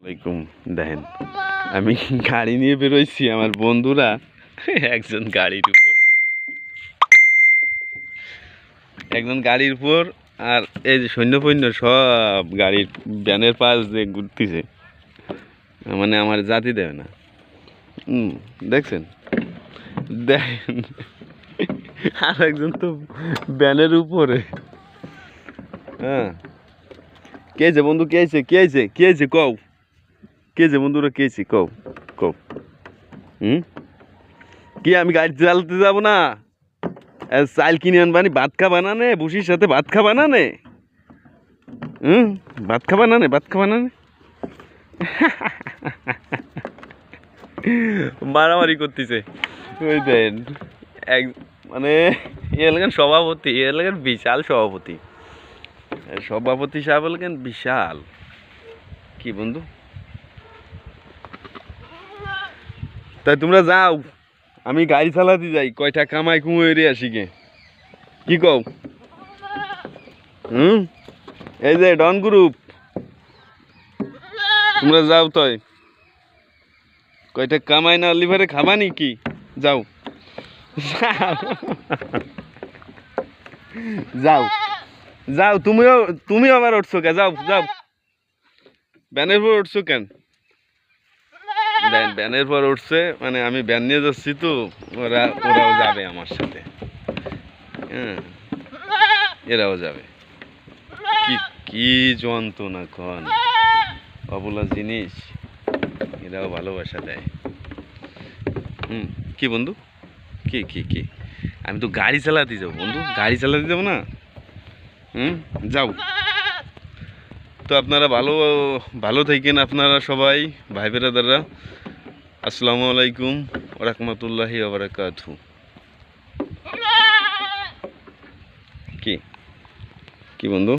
আসসালামাইকুম। দেখেন আমি গাড়ি নিয়ে বেরোইছি, আমার বন্ধুরা একজন গাড়ির উপর আর এই যে সৈন্য সব গাড়ির ব্যানের পাশ দিয়ে ঘুরতেছে, মানে আমার জাতি দেবে না। দেখছেন, দেখেন আর একজন তো ব্যানের উপরে। হ্যাঁ, কে যে বন্ধু, কে যে কও, কে যে বন্ধুরা, কে কও কও। কি আমি গাড়ি চালাতে যাবো না? চাল কিনে আনবানি, ভাত খাবা না নে? বুসির সাথে ভাত খাবা না নে? ভাত খাবা না নে? ভাত খাবা না নে? মারামারি করতেছে। ওই দেন এক মানে এলাকার সভাপতি, এলাকার বিশাল সভাপতি, সভাপতি সাহেব এলাকার বিশাল। কি বন্ধু, তাই তোমরা যাও, আমি গাড়ি চালাতে যাই, কয়টা কামাই কুমে আসি গে। কি কও? এই যে ডন গ্রুপ, তোমরা যাও, তাই কয়টা কামাই না লিভারে খাবা নি কি? যাও যাও যাও, তুমিও আবার উঠছো কে? যাও যাও, ব্যানের পর উঠছো কেন? ব্যানের পর উঠছে মানে আমি ব্যান নিয়ে যাচ্ছি, তো ওরাও যাবে আমার সাথে। হ্যাঁ, এরাও যাবে। কি কি যন্ত্রণা কন, অবলা জিনিস, এরাও ভালোবাসা দেয়। কি বন্ধু, কি কি কি আমি তো গাড়ি চালাতে যাবো বন্ধু, গাড়ি চালাতে যাবো না? যাও তো, আপনারা ভালো ভালো থাকেন, আপনারা সবাই ভাই বেরাদাররা। আসসালামু আলাইকুম ওয়া রাহমাতুল্লাহি ওয়া বারাকাতুহু। কি কি বন্ধু?